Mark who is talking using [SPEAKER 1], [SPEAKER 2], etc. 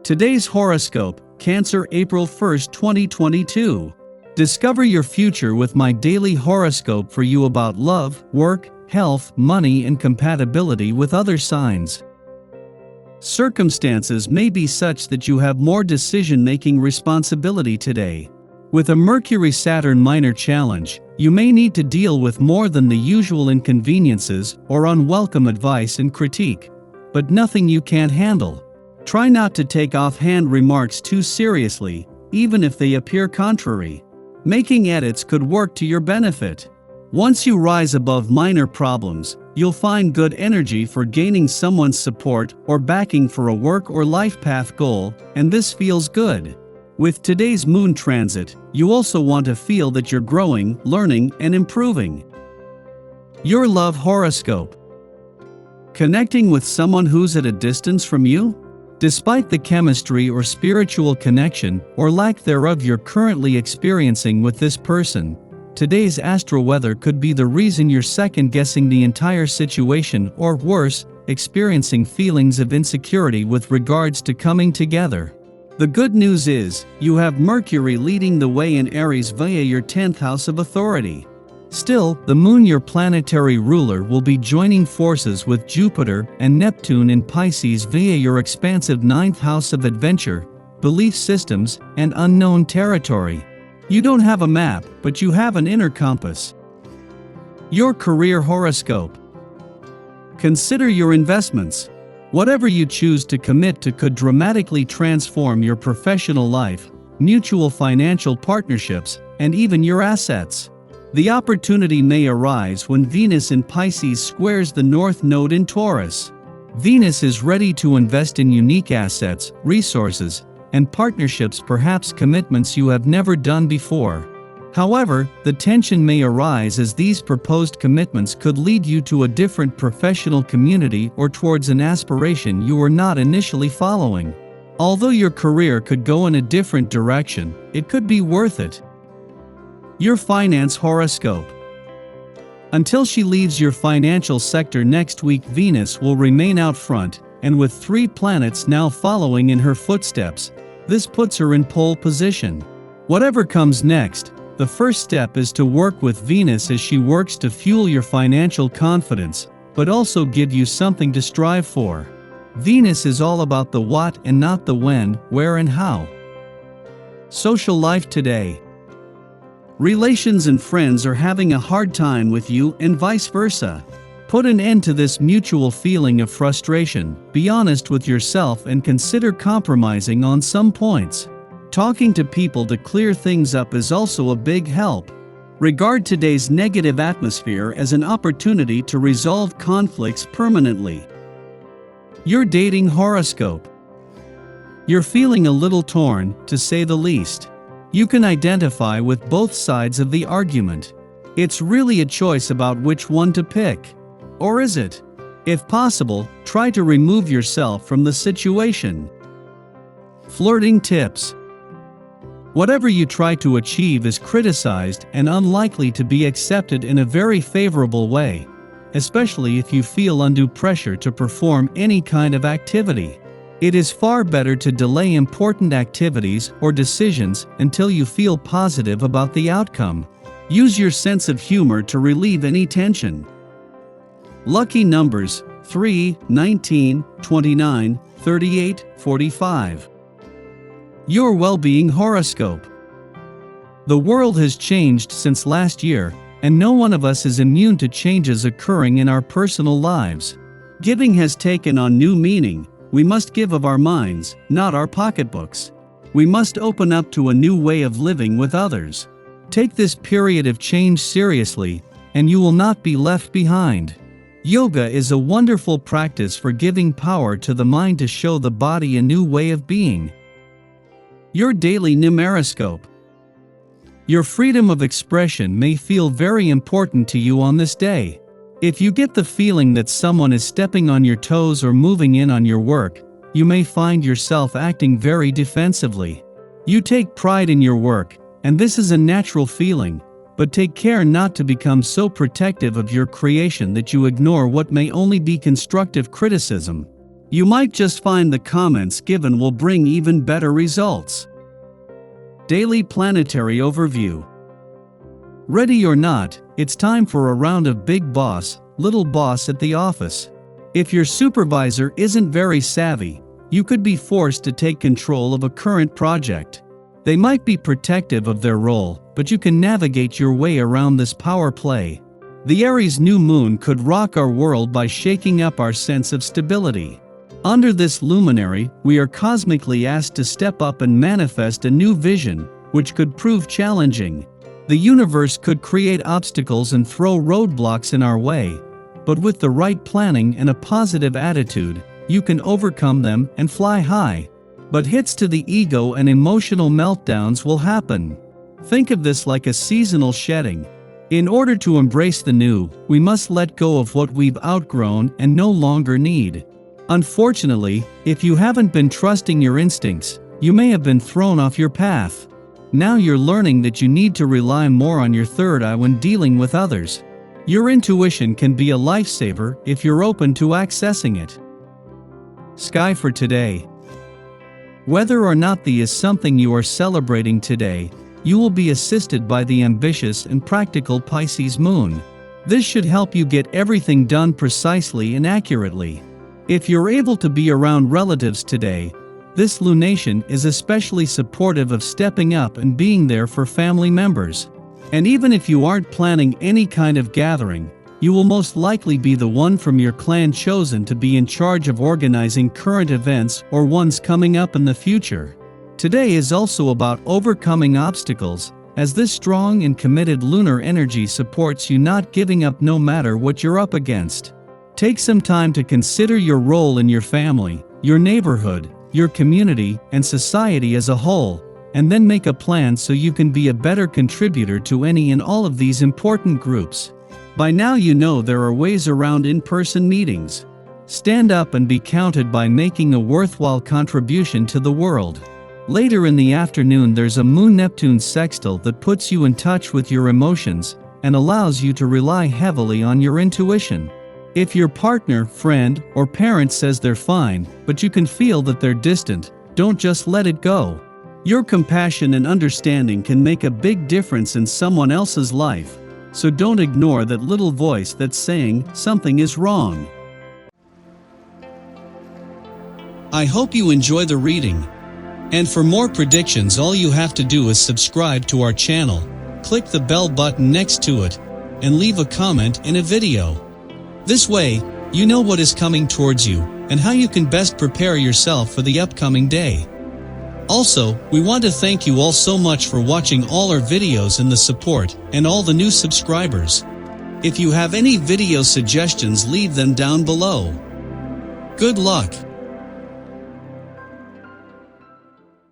[SPEAKER 1] Today's horoscope, Cancer April 1st, 2022. Discover your future with my daily horoscope for you about love, work, health, money, and compatibility with other signs. Circumstances may be such that you have more decision-making responsibility today. With a Mercury-Saturn minor challenge, you may need to deal with more than the usual inconveniences or unwelcome advice and critique, but nothing you can't handle. Try not to take offhand remarks too seriously, even if they appear contrary. Making edits could work to your benefit. Once you rise above minor problems, you'll find good energy for gaining someone's support or backing for a work or life path goal, and this feels good. With today's moon transit, you also want to feel that you're growing, learning, and improving. Your love horoscope. Connecting with someone who's at a distance from you? Despite the chemistry or spiritual connection or lack thereof you're currently experiencing with this person, today's astro weather could be the reason you're second-guessing the entire situation or worse, experiencing feelings of insecurity with regards to coming together. The good news is, you have Mercury leading the way in Aries via your 10th house of authority. Still, the moon, your planetary ruler, will be joining forces with Jupiter and Neptune in Pisces via your expansive 9th house of adventure, belief systems, and unknown territory. You don't have a map, but you have an inner compass. Your career horoscope. Consider your investments. Whatever you choose to commit to could dramatically transform your professional life, mutual financial partnerships, and even your assets. The opportunity may arise when Venus in Pisces squares the North Node in Taurus. Venus is ready to invest in unique assets, resources, and partnerships, perhaps commitments you have never done before. However, the tension may arise as these proposed commitments could lead you to a different professional community or towards an aspiration you were not initially following. Although your career could go in a different direction, it could be worth it. Your finance horoscope. Until she leaves your financial sector next week, Venus will remain out front, and with 3 planets now following in her footsteps, this puts her in pole position. Whatever comes next, the first step is to work with Venus as she works to fuel your financial confidence, but also give you something to strive for. Venus is all about the what and not the when, where, and how. Social life today. Relations and friends are having a hard time with you and vice versa. Put an end to this mutual feeling of frustration, be honest with yourself and consider compromising on some points. Talking to people to clear things up is also a big help. Regard today's negative atmosphere as an opportunity to resolve conflicts permanently. Your dating horoscope. You're feeling a little torn, to say the least. You can identify with both sides of the argument. It's really a choice about which one to pick. Or is it? If possible, try to remove yourself from the situation. Flirting tips. Whatever you try to achieve is criticized and unlikely to be accepted in a very favorable way, especially if you feel undue pressure to perform any kind of activity. It is far better to delay important activities or decisions until you feel positive about the outcome. Use your sense of humor to relieve any tension. Lucky numbers 3, 19, 29, 38, 45. Your well-being horoscope. The world has changed since last year, and no one of us is immune to changes occurring in our personal lives. Giving has taken on new meaning. We must give of our minds, not our pocketbooks. We must open up to a new way of living with others. Take this period of change seriously, and you will not be left behind. Yoga is a wonderful practice for giving power to the mind to show the body a new way of being. Your daily numeroscope. Your freedom of expression may feel very important to you on this day. If you get the feeling that someone is stepping on your toes or moving in on your work, you may find yourself acting very defensively. You take pride in your work, and this is a natural feeling, but take care not to become so protective of your creation that you ignore what may only be constructive criticism. You might just find the comments given will bring even better results. Daily Planetary Overview. Ready or not, it's time for a round of big boss, little boss at the office. If your supervisor isn't very savvy, you could be forced to take control of a current project. They might be protective of their role, but you can navigate your way around this power play. The Aries new moon could rock our world by shaking up our sense of stability. Under this luminary, we are cosmically asked to step up and manifest a new vision, which could prove challenging. The universe could create obstacles and throw roadblocks in our way, but with the right planning and a positive attitude, you can overcome them and fly high. But hits to the ego and emotional meltdowns will happen. Think of this like a seasonal shedding. In order to embrace the new, we must let go of what we've outgrown and no longer need. Unfortunately, if you haven't been trusting your instincts, you may have been thrown off your path. Now you're learning that you need to rely more on your third eye when dealing with others. Your intuition can be a lifesaver if you're open to accessing it. Sky for today. Whether or not the is something you are celebrating today, you will be assisted by the ambitious and practical Pisces moon. This should help you get everything done precisely and accurately. If you're able to be around relatives today, this lunation is especially supportive of stepping up and being there for family members. And even if you aren't planning any kind of gathering, you will most likely be the one from your clan chosen to be in charge of organizing current events or ones coming up in the future. Today is also about overcoming obstacles, as this strong and committed lunar energy supports you not giving up no matter what you're up against. Take some time to consider your role in your family, your neighborhood, your community, and society as a whole, and then make a plan so you can be a better contributor to any and all of these important groups. By now you know there are ways around in-person meetings. Stand up and be counted by making a worthwhile contribution to the world. Later in the afternoon there's a Moon-Neptune sextile that puts you in touch with your emotions and allows you to rely heavily on your intuition. If your partner, friend, or parent says they're fine, but you can feel that they're distant, don't just let it go. Your compassion and understanding can make a big difference in someone else's life, so don't ignore that little voice that's saying something is wrong. I hope you enjoy the reading. And for more predictions, all you have to do is subscribe to our channel, click the bell button next to it, and leave a comment in a video. This way, you know what is coming towards you and how you can best prepare yourself for the upcoming day. Also, we want to thank you all so much for watching all our videos and the support, and all the new subscribers. If you have any video suggestions, leave them down below. Good luck!